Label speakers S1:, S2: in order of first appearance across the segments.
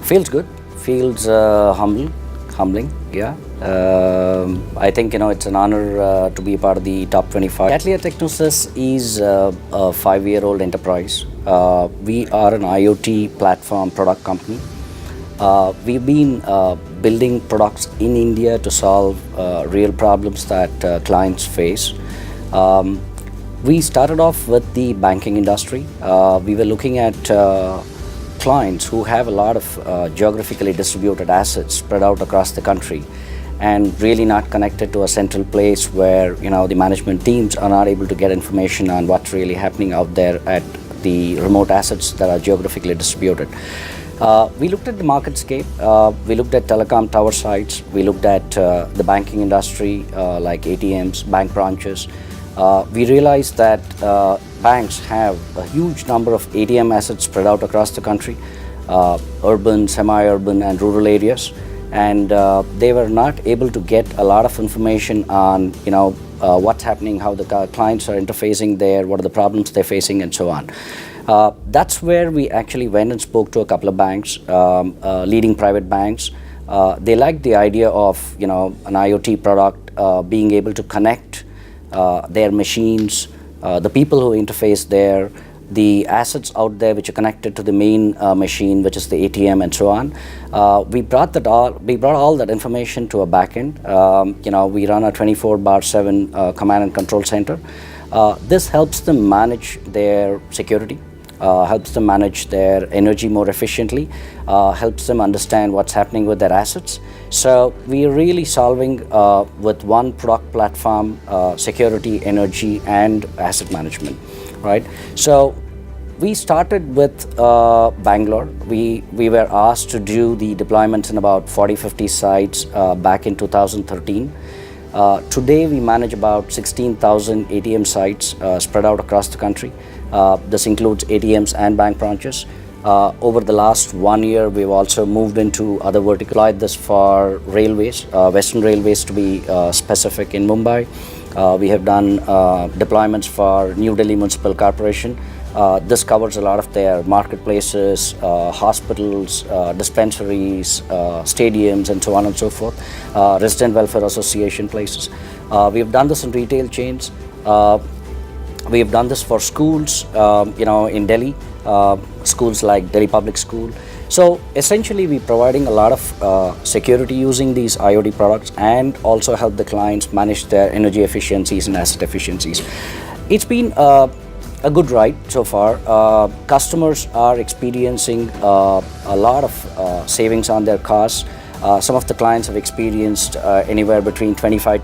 S1: Feels good, feels humbling, yeah. I think, it's an honor to be a part of the top 25. Cattleya Technosys is a 5-year-old enterprise. We are an IoT platform product company. We've been building products in India to solve real problems that clients face. We started off with the banking industry. We were looking at clients who have a lot of geographically distributed assets spread out across the country and really not connected to a central place where the management teams are not able to get information on what's really happening out there at the remote assets that are geographically distributed. We looked at the marketscape, we looked at telecom tower sites, we looked at the banking industry like ATMs, bank branches. We realized that banks have a huge number of ATM assets spread out across the country, urban, semi-urban and rural areas, and they were not able to get a lot of information on what's happening, how the clients are interfacing there, what are the problems they're facing, and so on. That's where we actually went and spoke to a couple of banks, leading private banks. They liked the idea of an IoT product being able to connect their machines, the people who interface there, the assets out there which are connected to the main machine, which is the ATM, and so on. We brought all that information to a backend. We run a 24/7 command and control center. This helps them manage their security, helps them manage their energy more efficiently, helps them understand what's happening with their assets. So we are really solving with one product platform, security, energy, and asset management, right? So we started with Bangalore. We were asked to do the deployments in about 40-50 sites back in 2013. Today we manage about 16,000 ATM sites spread out across the country. This includes ATMs and bank branches. Over the last 1 year, we've also moved into other verticals. Applied this for railways, Western Railways to be specific in Mumbai. We have done deployments for New Delhi Municipal Corporation. This covers a lot of their marketplaces, hospitals, dispensaries, stadiums, and so on and so forth, resident welfare association places. We have done this in retail chains. We have done this for schools, in Delhi, schools like Delhi Public School. So essentially, we're providing a lot of security using these IoT products and also help the clients manage their energy efficiencies and asset efficiencies. It's been a good ride so far. Customers are experiencing a lot of savings on their costs. Some of the clients have experienced anywhere between 20 to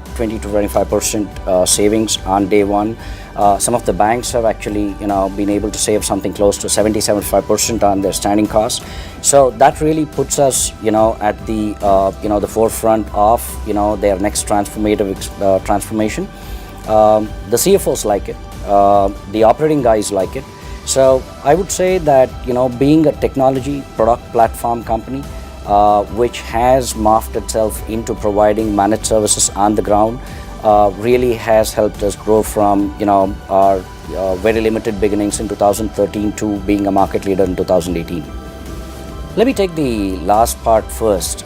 S1: 25% savings on day one. Some of the banks have actually, been able to save something close to 70-75% on their standing costs. So that really puts us, at the, the forefront of, their next transformative transformation. The CFOs like it. The operating guys like it. So I would say that, being a technology product platform company, which has morphed itself into providing managed services on the ground, really has helped us grow from our very limited beginnings in 2013 to being a market leader in 2018. Let me take the last part first.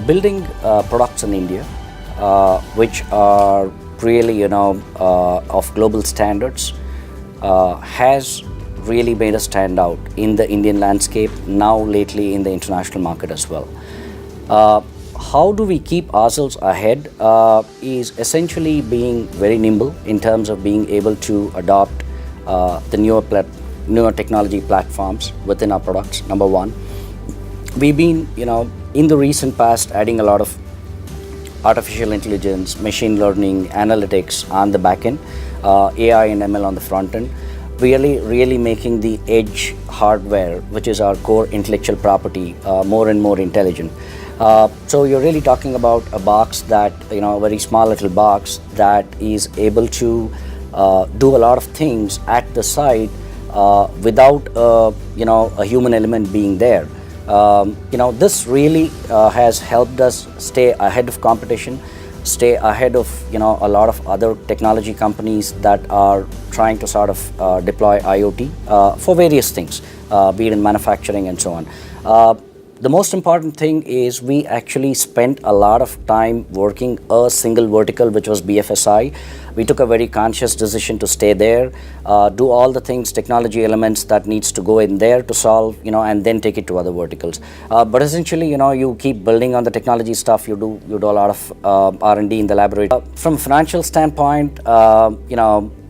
S1: Building products in India, which are really of global standards, has really made us stand out in the Indian landscape, now lately in the international market as well. How do we keep ourselves ahead is essentially being very nimble in terms of being able to adopt the newer technology platforms within our products, number one. We've been, in the recent past, adding a lot of artificial intelligence, machine learning, analytics on the back end, AI and ML on the front end. Really making the edge hardware, which is our core intellectual property, more and more intelligent. So you're really talking about a box that, a very small little box that is able to do a lot of things at the site without, a human element being there. This really has helped us stay ahead of competition. stay ahead of a lot of other technology companies that are trying to sort of deploy IoT for various things, be it in manufacturing and so on. The most important thing is we actually spent a lot of time working a single vertical, which was BFSI. We took a very conscious decision to stay there, do all the things, technology elements that needs to go in there to solve, and then take it to other verticals. But essentially, you keep building on the technology stuff. You do a lot of R&D in the laboratory. From a financial standpoint,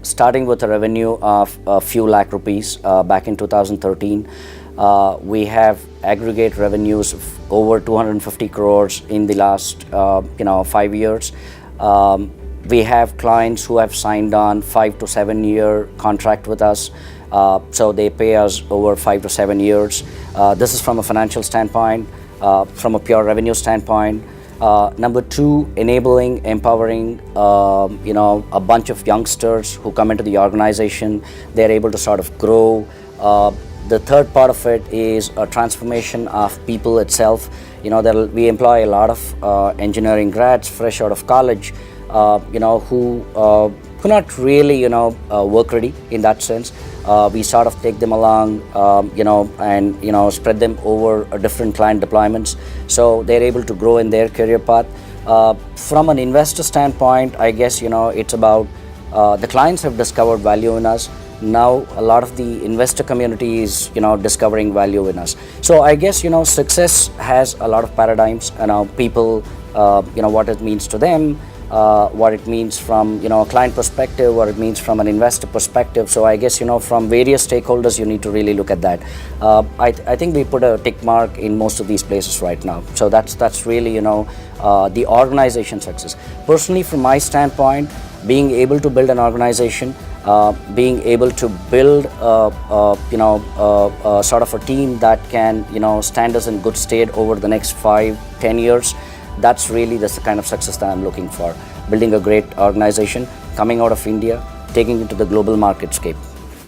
S1: starting with a revenue of a few lakh rupees back in 2013. We have aggregate revenues of over 250 crores in the last 5 years. We have clients who have signed on 5 to 7 year contract with us, so they pay us over 5 to 7 years. This is from a financial standpoint. From a pure revenue standpoint, number two, enabling, empowering a bunch of youngsters who come into the organization. They're able to sort of grow. The third part of it is a transformation of people itself. We employ a lot of engineering grads fresh out of college, who not really, work ready in that sense. We sort of take them along, and spread them over different client deployments, so they're able to grow in their career path. From an investor standpoint, I guess it's about the clients have discovered value in us. Now a lot of the investor community is discovering value in us. So I guess success has a lot of paradigms. People what it means to them, what it means from a client perspective, what it means from an investor perspective. So I guess from various stakeholders you need to really look at that. I think we put a tick mark in most of these places right now. So that's really the organization success. Personally, from my standpoint, being able to build an organization, being able to build sort of a team that can stand us in good state over the next 5-10 years, that's really the kind of success that I'm looking for. Building a great organization, coming out of India, taking it to the global marketscape.